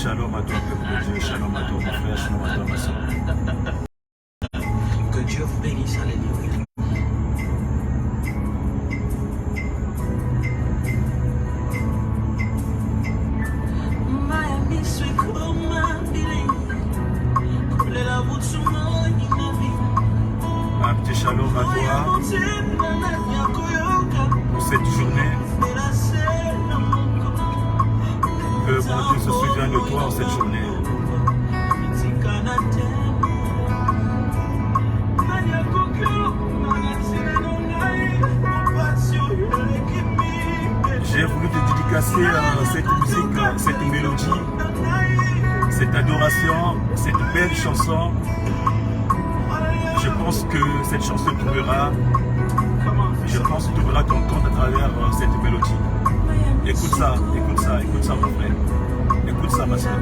Shalom à toi, peuple de Dieu. Shalom à toi, mon frère. Shalom à toi, ma soeur. Que Dieu vous bénisse. Alléluia. Un petit shalom à toi pour cette journée. Que mon Dieu se souvienne de toi en cette journée. J'ai voulu te dédicacer cette musique, cette mélodie, cette adoration, cette belle chanson. Je pense que cette chanson trouvera, ton compte à travers cette mélodie. Écoute ça, mon frère. Écoute ça, ma soeur.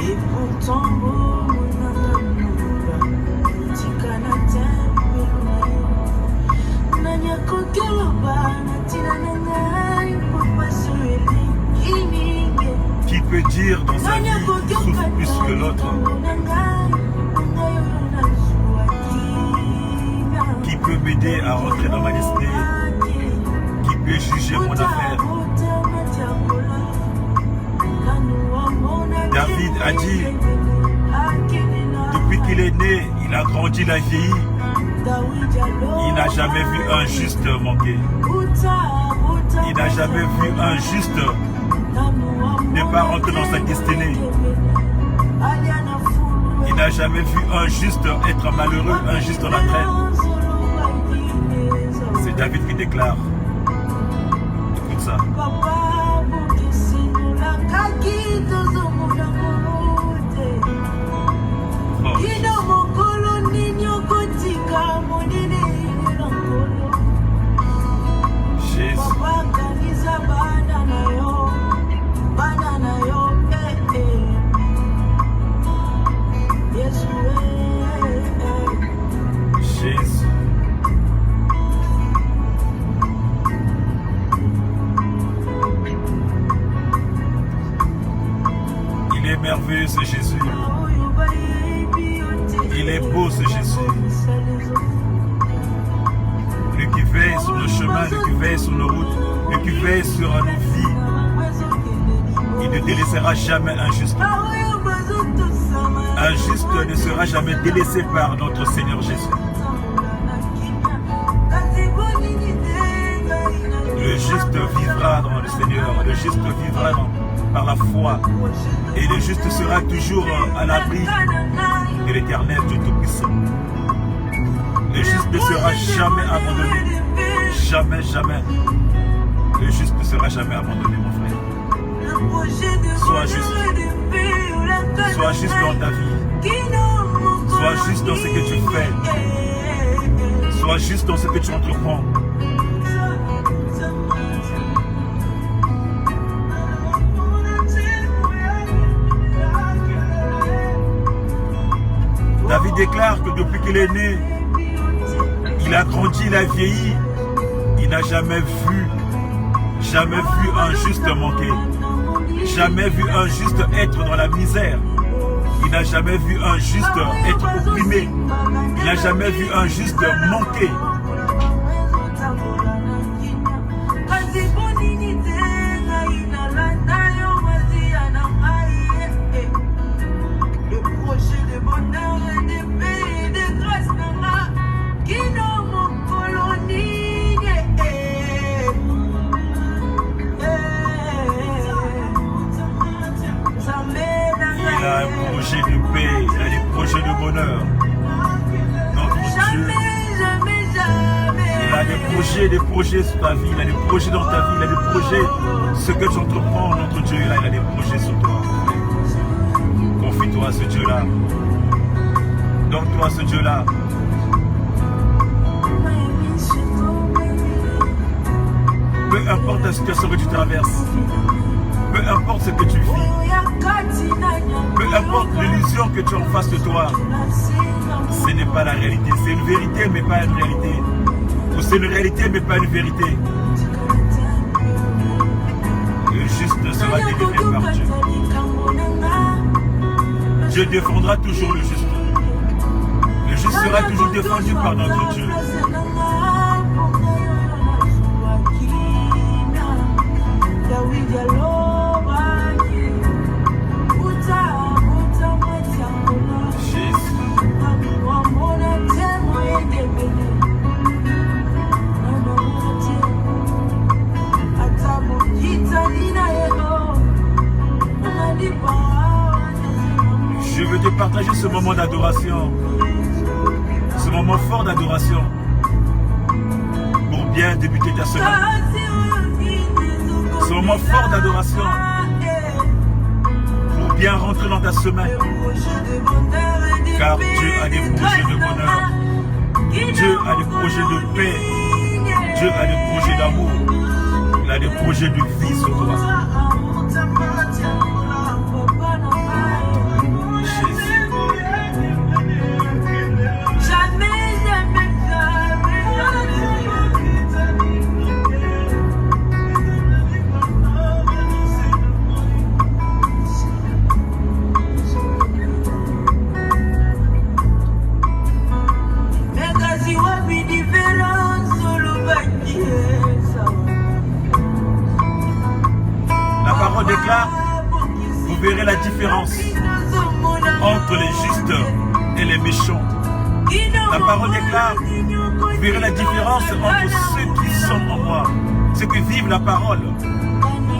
Et pourtant, qui peut dire dans sa vie qu'il souffre plus que l'autre? Qui peut m'aider à rentrer dans ma destinée? Qui peut juger mon affaire? David a dit, depuis qu'il est né, il a grandi, il a vieilli. Il n'a jamais vu un juste manquer. Il n'a jamais vu un juste ne pas rentrer dans sa destinée. Il n'a jamais vu un juste être malheureux, un juste en la traîne. C'est David qui déclare. Écoute ça. Oh. Jésus. Jésus. Il est merveilleux ce Jésus. Il est beau ce Jésus. Lui qui veille sur nos chemins, lui qui veille sur nos routes, lui qui veille sur nos vies. Il ne délaissera jamais un juste. Un juste ne sera jamais délaissé par notre Seigneur Jésus. Le juste vivra dans le Seigneur, le juste vivra par la foi. Et le juste sera toujours à l'abri de l'Éternel Dieu Tout-Puissant. Le juste ne sera jamais abandonné. Jamais, jamais. Le juste ne sera jamais abandonné, mon frère. Sois juste. Sois juste dans ta vie. Sois juste dans ce que tu fais. Sois juste dans ce que tu entreprends. David déclare que depuis qu'il est né, il a grandi, il a vieilli. Il n'a jamais vu un juste manquer. Jamais vu un juste être dans la misère. Il n'a jamais vu un juste être opprimé. Il n'a jamais vu un juste manquer. Il a un projet de paix, il a des projets de bonheur. Notre Dieu, il a des projets sur ta vie, il a des projets dans ta vie, il a des projets, ce que tu entreprends, notre Dieu, il a des projets sur toi. Confie-toi à ce Dieu-là. Donne-toi à ce Dieu-là. Peu importe la situation que tu traverses, peu importe ce que tu vis, peu importe l'illusion que tu as en face de toi, ce n'est pas la réalité. C'est une vérité, mais pas une réalité. Ou c'est une réalité, mais pas une vérité. Le juste sera délivré par Dieu. Dieu défendra toujours le juste. Le juste sera toujours défendu par notre Dieu. Je veux te partager ce moment d'adoration, ce moment fort d'adoration, pour bien débuter ta semaine. Ce moment fort d'adoration, pour bien rentrer dans ta semaine. Car Dieu a des projets de bonheur, Dieu a des projets de paix, Dieu a des projets d'amour, il a des projets de vie sur toi. La parole déclare, vous verrez la différence entre les justes et les méchants. La parole déclare, vous verrez la différence entre ceux qui sont en moi, ceux qui vivent la parole,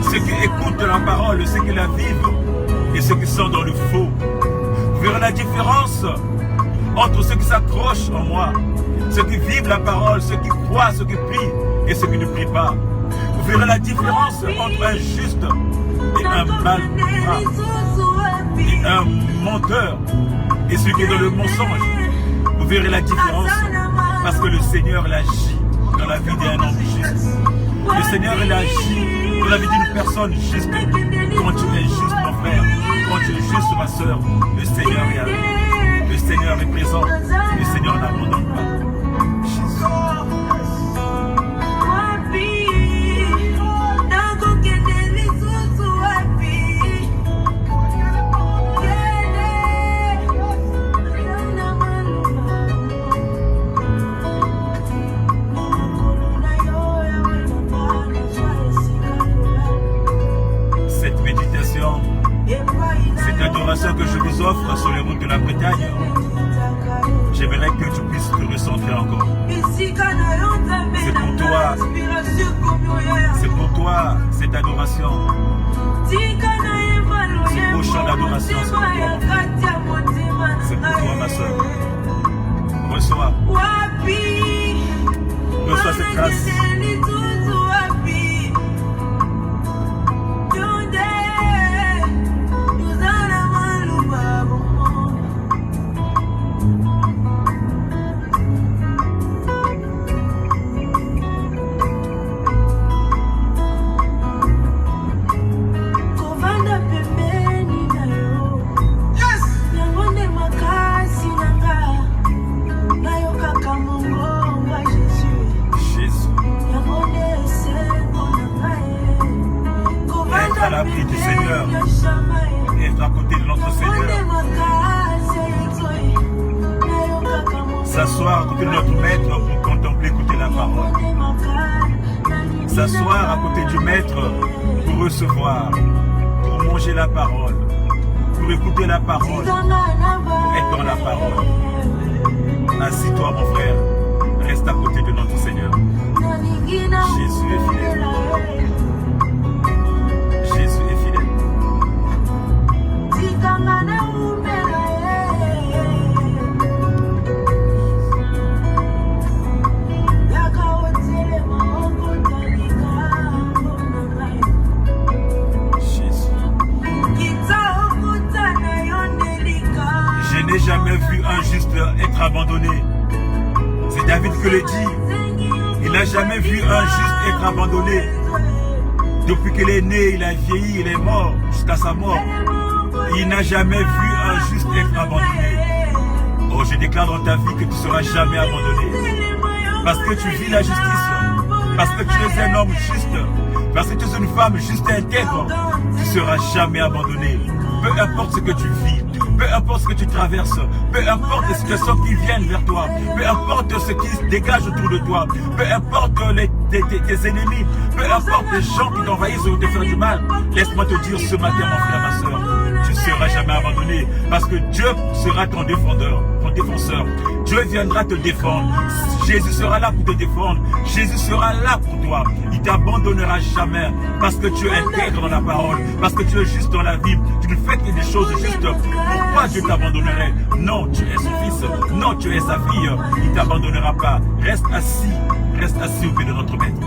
ceux qui écoutent la parole, ceux qui la vivent et ceux qui sont dans le faux. Vous verrez la différence entre ceux qui s'accrochent en moi, ceux qui vivent la parole, ceux qui croient, ceux qui prient et ceux qui ne prient pas. Vous verrez la différence entre un juste et un malfrat, et un menteur et celui qui est dans le mensonge. Vous verrez la différence parce que le Seigneur l'agit dans la vie d'un homme juste. Le Seigneur l'agit dans la vie d'une personne juste. Quand tu es juste, mon frère, quand tu es juste, ma soeur, le Seigneur est avec. Le Seigneur est présent, le Seigneur n'abandonne pas. Cette adoration que je vous offre sur les routes de la Bretagne, j'aimerais que tu puisses te recentrer encore. C'est pour toi cette adoration. Ce beau chant d'adoration, c'est pour toi, mon frère. C'est pour toi, ma soeur. Reçois. Reçois cette grâce. À l'abri du Seigneur, être à côté de notre Seigneur, s'asseoir à côté de notre Maître pour contempler, écouter la parole, s'asseoir à côté du Maître pour recevoir, pour manger la parole, pour écouter la parole, pour être dans la parole. Assis-toi, mon frère, reste à côté de notre Seigneur. Jésus est fidèle. Jésus est fidèle. Jésus. Je n'ai jamais vu un juste être abandonné. C'est David qui le dit. Il n'a jamais vu un juste être abandonné. Depuis qu'il est né, il a vieilli, il est mort jusqu'à sa mort. Il n'a jamais vu un juste être abandonné. Oh, je déclare dans ta vie que tu ne seras jamais abandonné. Parce que tu vis la justice. Parce que tu es un homme juste. Parce que tu es une femme juste et intègre. Tu ne seras jamais abandonné. Peu importe ce que tu vis. Peu importe ce que tu traverses, peu importe les situations qui viennent vers toi, peu importe ce qui se dégage autour de toi, peu importe tes ennemis, peu importe les gens qui t'envahissent ou te faire du mal, laisse-moi te dire ce matin, mon frère, ma soeur, tu ne seras jamais abandonné parce que Dieu sera ton défenseur. Dieu viendra te défendre. Jésus sera là pour te défendre. Jésus sera là pour toi. Il ne t'abandonnera jamais parce que tu es intègre dans la parole, parce que tu es juste dans la vie. Tu ne fais que des choses justes. Pourquoi Dieu t'abandonnerait? Non, tu es son fils. Non, tu es sa fille. Il ne t'abandonnera pas. Reste assis au pied de notre maître.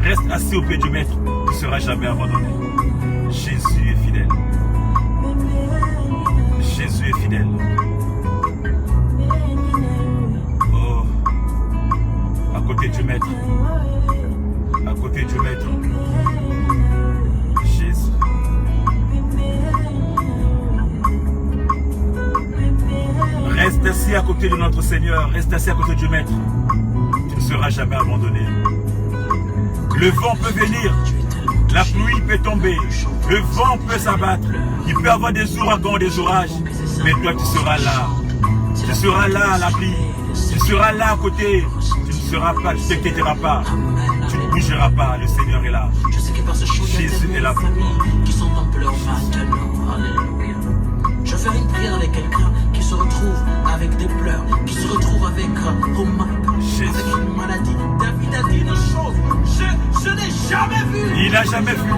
Reste assis au pied du maître. Tu ne seras jamais abandonné. Jésus est fidèle. Jésus est fidèle. Oh, à côté du maître. À côté du maître. Jésus. Reste assis à côté de notre Seigneur. Reste assis à côté du maître. Tu ne seras jamais abandonné. Le vent peut venir. La pluie peut tomber. Le vent peut s'abattre. Il peut y avoir des ouragans, des orages. Mais toi, tu seras là. Tu seras là à l'abri. Tu seras là à côté. Tu ne seras pas, tu ne t'inquiéteras pas. Tu ne bougeras pas. Le Seigneur est là. Jésus est là pour toi. Qui sont en pleurs maintenant. Alléluia. Je vais faire une prière avec quelqu'un qui se retrouve avec des pleurs, qui se retrouve avec oh my God, avec une maladie. David a dit une chose, je n'ai jamais vu. Il n'a jamais vu.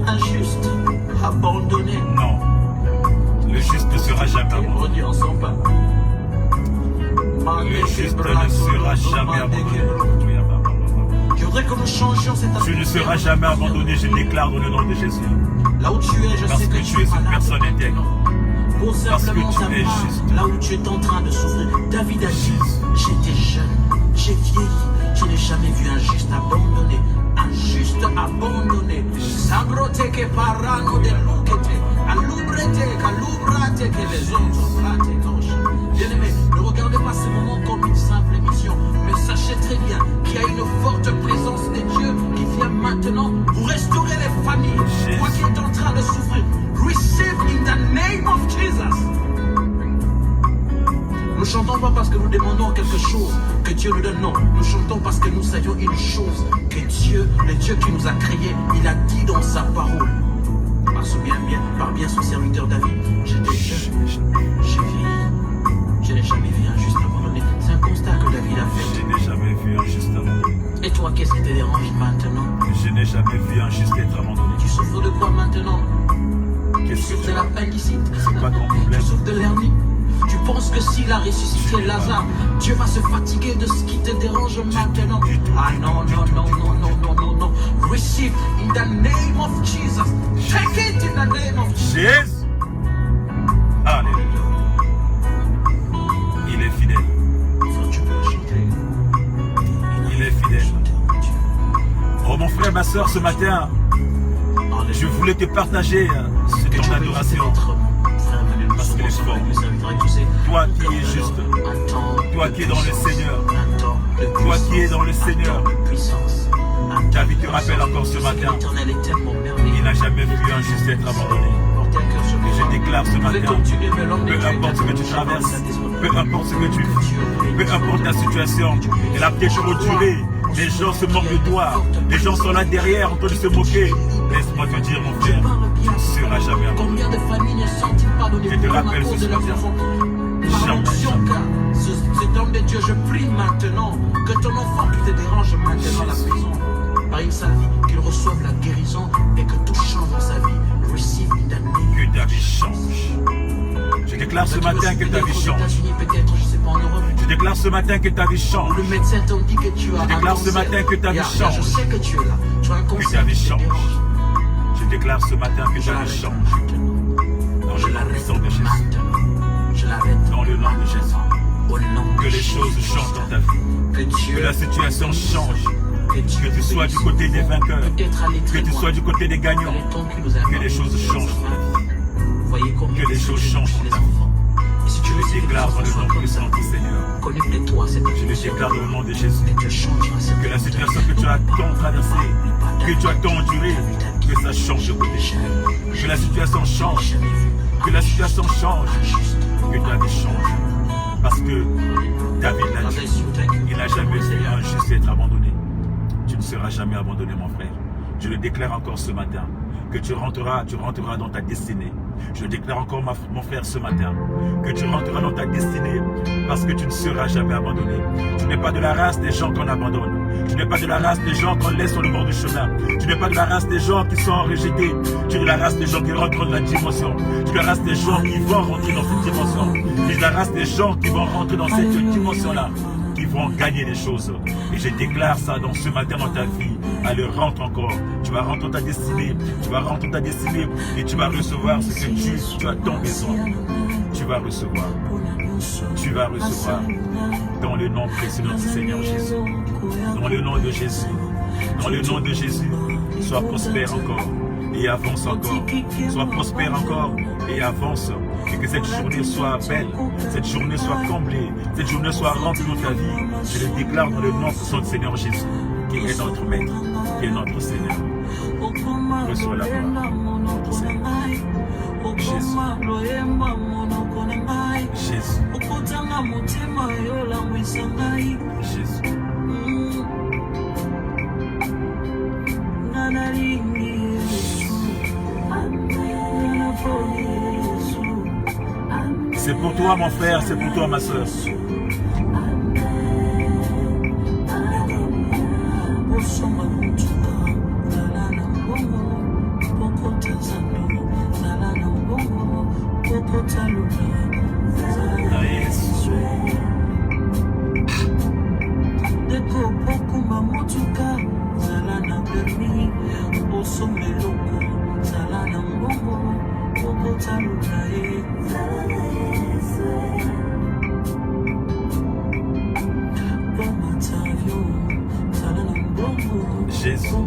Injuste, abandonné. Non. Le juste ne sera jamais abandonné. Le juste ne sera jamais abandonné. Je voudrais que nous changions cette attitude. Tu ne seras jamais abandonné, je déclare dans le nom de Jésus. Là où tu es, je sais que tu es une personne intègre. Pour simplement tu es juste. là où tu es en train de souffrir. David a dit, j'étais jeune, j'ai vieilli, je n'ai jamais vu un juste abandonné. Un juste abandonné. Sabrote que parano de l'ouquete, alubrete, calubrate que les autres fratent gauche. Bien-aimé, ne regardez pas ce moment comme une simple émission, mais sachez très bien qu'il y a une forte présence de Dieu qui vient maintenant pour restaurer les familles. Toi qui es en train de souffrir, receive in the name of Jesus. Nous chantons pas parce que nous demandons quelque chose que Dieu nous donne, non. Nous chantons parce que nous savions une chose, que Dieu, le Dieu qui nous a créés, il a dit dans sa parole. Par bien son serviteur David, j'étais jeune, j'ai vieilli, je n'ai jamais vu un juste abandonné. C'est un constat que David a fait. Je n'ai jamais vu un juste abandonné. Et toi, qu'est-ce qui te dérange maintenant? Je n'ai jamais vu un juste être abandonné. Tu souffres de quoi maintenant? Tu souffres de l'appendicite? C'est quoi ton problème? Tu souffres de l'hernie? Tu penses que s'il a ressuscité Lazare, Dieu va se fatiguer de ce qui te dérange maintenant? Ah non, non, non, non, non, non, non, non. Receive in the name of Jesus. Take it in the name of Jesus. Jésus. Alléluia. Il est fidèle. Tu peux chanter. Il est fidèle. Oh mon frère, ma soeur, ce matin, je voulais te partager ce temps d'adoration. Parce qu'il est fort. Toi qui es juste, toi qui es dans le Seigneur, toi qui es dans le Seigneur. David te rappelle encore ce matin, il n'a jamais vu un juste être abandonné. Et je déclare ce matin, peu importe ce que tu traverses, peu importe ce que tu vis, peu importe ta situation, elle a peut-être duré. Les gens se moquent de toi, les gens sont là derrière en train de se moquer. Laisse-moi te dire, mon frère, tu ne seras jamais abandonné. Je te rappelle ce matin. Cet homme de Dieu, je prie maintenant que ton enfant qui te dérange maintenant à la prison, par sa vie, qu'il reçoive la guérison et que tout change dans sa vie. Receive in the name. Que ta vie change. Je déclare ce matin que ta vie change. Je déclare ce matin que ta vie change. Le médecin t'a dit que tu as. Je déclare ce matin que ta vie change. Je sais que tu es là. Tu as un que ta vie change. Je déclare ce matin que ta vie change. Dans le nom puissant de Jésus. Je l'arrête. Dans le nom de Jésus. Que les choses changent dans ta vie. Que la situation change. Que tu sois du côté des vainqueurs. Que tu sois du côté des gagnants. Que les choses changent dans ta vie. Que les choses changent dans ta vie. le déclare dans le nom puissant du Seigneur. Connecte-toi à cette Je le déclare dans le nom de Jésus. et tu changeras cette Que la situation que tu as tant traversée, que tu as tant enduré, que ça change de côté. Que la situation change. Que la situation change. Que ta vie change. Parce que David l'a dit, il n'a jamais fait un juste être abandonné. Tu ne seras jamais abandonné, mon frère. Je le déclare encore ce matin. Que tu rentreras dans ta destinée. Je déclare encore, mon frère, ce matin, que tu rentreras dans ta destinée parce que tu ne seras jamais abandonné. Tu n'es pas de la race des gens qu'on abandonne. Tu n'es pas de la race des gens qu'on laisse sur le bord du chemin. Tu n'es pas de la race des gens qui sont rejetés. Tu es de la race des gens qui rentrent dans la dimension. Tu es de la race des gens qui vont rentrer dans cette dimension. Tu es de la race des gens qui vont rentrer dans cette dimension-là, qui vont gagner des choses. Et je déclare ça dans ce matin dans ta vie. Allez, rentre encore. Tu vas rentrer dans ta destinée. Tu vas rentrer dans ta destinée et tu vas recevoir ce que tu as tant besoin. Tu vas recevoir. Tu vas recevoir. Dans le nom précieux de notre Seigneur Jésus. Dans le nom de Jésus. Dans le nom de Jésus. Sois prospère encore et avance encore. Sois prospère encore et avance. Et que cette journée soit belle, cette journée soit comblée, cette journée soit remplie dans ta vie. Je le déclare dans le nom de Seigneur Jésus, qui est notre Maître, qui est notre Seigneur. Reçois la gloire, notre Seigneur. Jésus. Jésus. Jésus. C'est pour toi, mon frère, c'est pour toi, ma soeur. Jésus.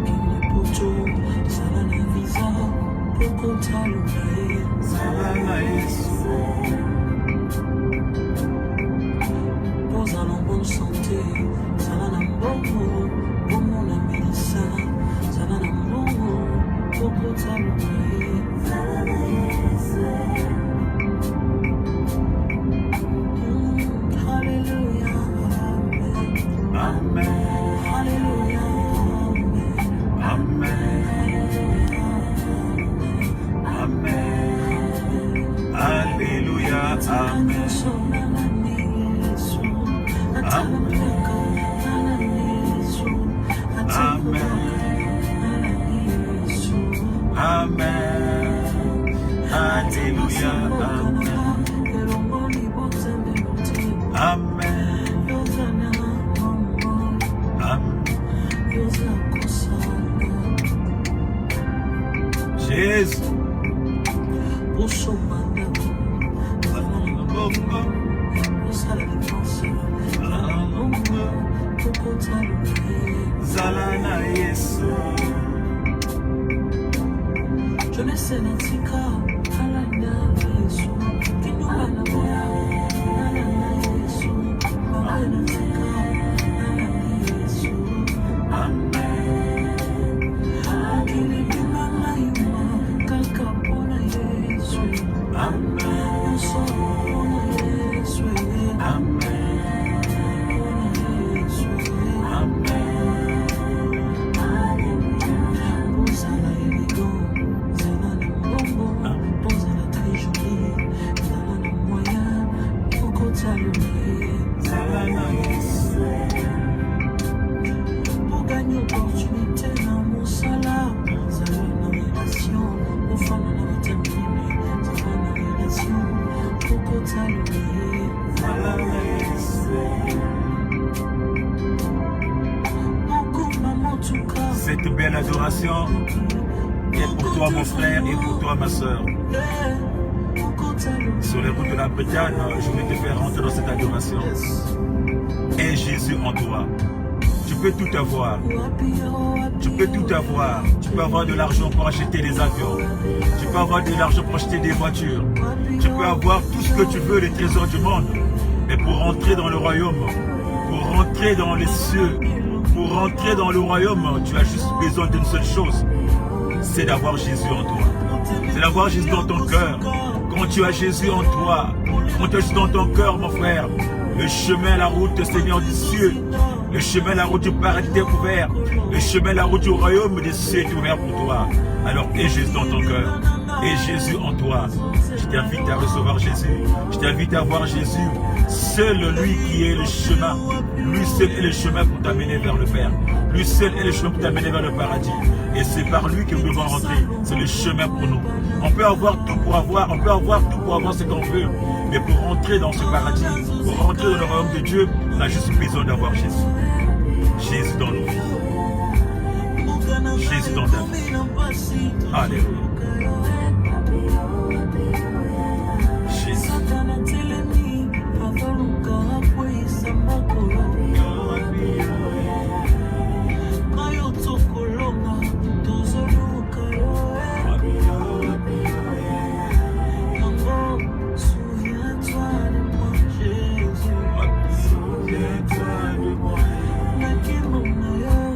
Cette belle adoration est pour toi, mon frère, et pour toi, ma soeur. Sur les routes de la Bretagne, je vais te faire rentrer dans cette adoration. Et Jésus en toi. Tu peux tout avoir. Tu peux tout avoir. Tu peux avoir de l'argent pour acheter des avions. Tu peux avoir de l'argent pour acheter des voitures. Tu peux avoir tout ce que tu veux, les trésors du monde. Mais pour rentrer dans le royaume, pour rentrer dans les cieux, pour rentrer dans le royaume, tu as juste besoin d'une seule chose. C'est d'avoir Jésus en toi. C'est d'avoir Jésus dans ton cœur. Quand tu as Jésus en toi, quand tu as Jésus dans ton cœur, mon frère, le chemin, la route, Seigneur du ciel, le chemin, la route du paradis est ouvert. Le chemin, la route du royaume des cieux est ouvert pour toi. Alors, aie Jésus dans ton cœur. Aie Jésus en toi. Je t'invite à recevoir Jésus. Je t'invite à voir Jésus. Seul lui qui est le chemin. Lui seul est le chemin pour t'amener vers le Père. Lui seul est le chemin pour t'amener vers le paradis. Et c'est par lui que nous devons rentrer. C'est le chemin pour nous. On peut avoir tout pour avoir. On peut avoir tout pour avoir ce qu'on veut. Mais pour rentrer dans ce paradis, pour rentrer dans le royaume de Dieu, on a juste besoin d'avoir Jésus. Jésus dans nos vies. Jésus dans ta vie. Alléluia. Jésus.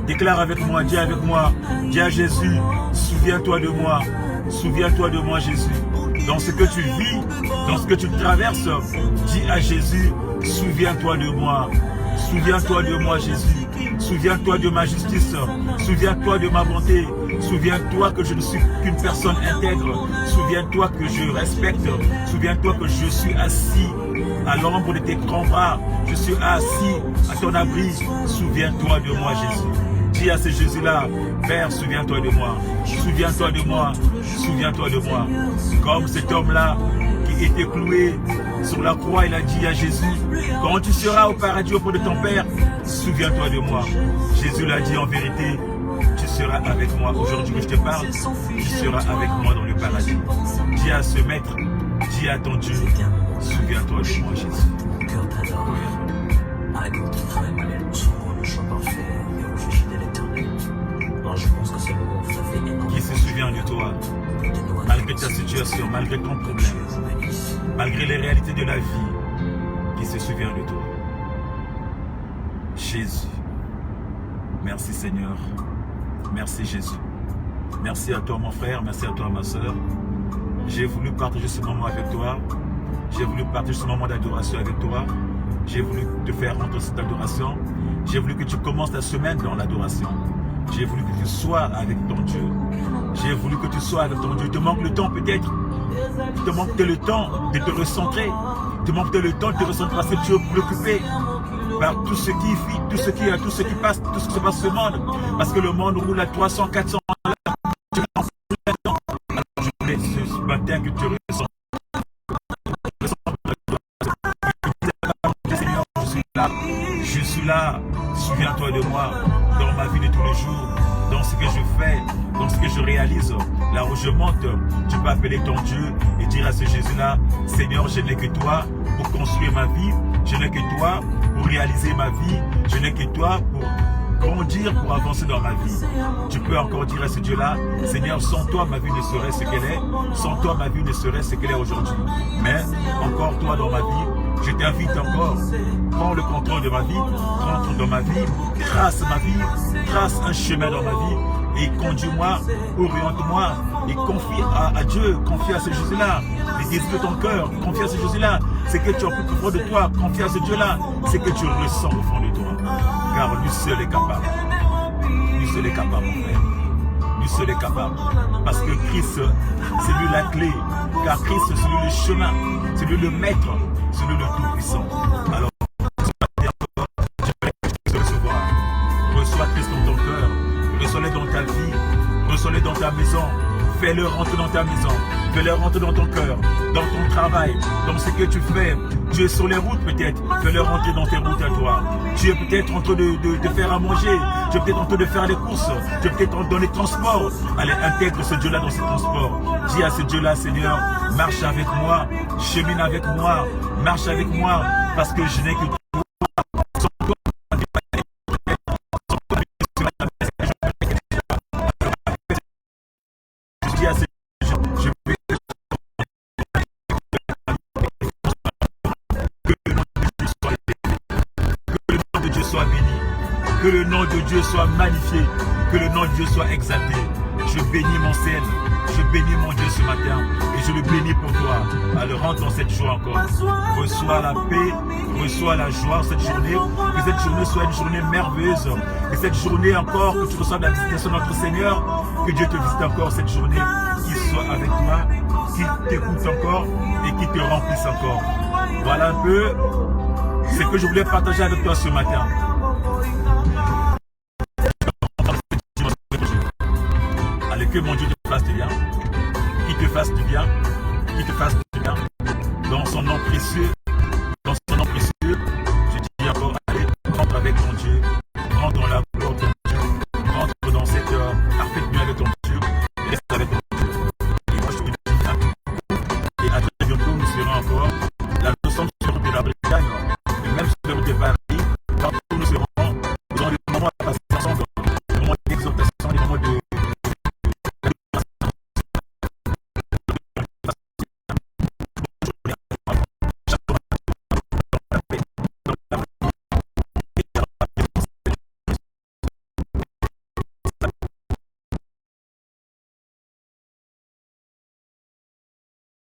Déclare avec moi, dis avec moi, dis à Jésus, souviens-toi de moi, souviens-toi de moi Jésus. Dans ce que tu vis, dans ce que tu traverses, dis à Jésus, souviens-toi de moi. Souviens-toi de moi Jésus. Souviens-toi de ma justice. Souviens-toi de ma bonté. Souviens-toi que je ne suis qu'une personne intègre. Souviens-toi que je respecte. Souviens-toi que je suis assis à l'ombre de tes grands bras. Je suis assis à ton abri. Souviens-toi de moi Jésus. Dis à ce Jésus-là, Père, souviens-toi de moi. Souviens-toi de moi. Souviens-toi de moi. Comme cet homme-là qui était cloué sur la croix, il a dit à Jésus, quand tu seras au paradis auprès de ton Père, souviens-toi de moi. Jésus l'a dit en vérité, tu seras avec moi. Aujourd'hui que je te parle, tu seras avec moi dans le paradis. Dis à ce maître, dis à ton Dieu, souviens-toi de moi Jésus. Qui se souvient de toi, malgré ta situation, malgré ton problème, malgré les réalités de la vie, qui se souvient de toi. Jésus. Merci Seigneur. Merci Jésus. Merci à toi mon frère, merci à toi ma soeur. J'ai voulu partager ce moment avec toi. J'ai voulu partager ce moment d'adoration avec toi. J'ai voulu te faire rentrer cette adoration. J'ai voulu que tu commences ta semaine dans l'adoration. J'ai voulu que tu sois avec ton Dieu. J'ai voulu que tu sois avec ton Dieu. Il te manque le temps peut-être. Il te manque le temps de te recentrer. Il te manque le temps de te recentrer parce que tu es préoccupé par tout ce qui vit, tout ce qui passe, tout ce qui se passe dans ce monde. Parce que le monde roule à 300, 400 ans. Alors je voulais ce matin que tu ressens. Je suis là, souviens-toi de moi dans ma vie de tous les jours, dans ce que je fais, dans ce que je réalise. Là où je monte, tu peux appeler ton Dieu et dire à ce Jésus-là, Seigneur, je n'ai que toi pour construire ma vie, je n'ai que toi pour réaliser ma vie, je n'ai que toi pour grandir, pour avancer dans ma vie. Tu peux encore dire à ce Dieu-là, Seigneur, sans toi ma vie ne serait ce qu'elle est, sans toi ma vie ne serait ce qu'elle est aujourd'hui. Mais encore toi dans ma vie, je t'invite encore, prends le contrôle de ma vie, rentre dans ma vie, trace ma vie, trace un chemin dans ma vie et conduis-moi, oriente-moi et confie à Dieu, confie à ce Jésus-là, les désirs de ton cœur, confie à ce Jésus-là, c'est que tu as plus au fond de toi, confie à ce Dieu-là, c'est que tu ressens au fond de toi, car lui seul est capable, lui seul est capable mon frère, lui seul est capable, parce que Christ, c'est lui la clé, car Christ c'est lui le chemin, c'est lui le maître, c'est lui le tout-puissant. Alors, reçois Christ dans ton cœur, reçois-le dans ta vie, reçois-le dans ta maison, fais-le rentrer dans ta maison, fais-le rentrer dans ton cœur, dans ton travail, dans ce que tu fais. Tu es sur les routes peut-être, fais-le rentrer dans tes routes à toi. Tu es peut-être en train de faire à manger, tu es peut-être en train de faire les courses, tu es peut-être dans les transports. Allez, intègre ce Dieu-là dans ces transports. Dis à ce Dieu-là, Seigneur, marche avec moi, chemine avec moi, marche avec moi, parce que je n'ai que toi. Que le nom de Dieu soit magnifié. Que le nom de Dieu soit exalté. Je bénis mon ciel. Je bénis mon Dieu ce matin. Et je le bénis pour toi. Alors rentre dans cette joie encore. Reçois la paix. Reçois la joie cette journée. Que cette journée soit une journée merveilleuse. Que cette journée encore, que tu reçoives la visitation de notre Seigneur. Que Dieu te visite encore cette journée. Qu'il soit avec toi. Qu'il t'écoute encore. Et qu'il te remplisse encore. Voilà un peu ce que je voulais partager avec toi ce matin. Allez, que mon Dieu te fasse du bien, qu'il te fasse du bien, qu'il te fasse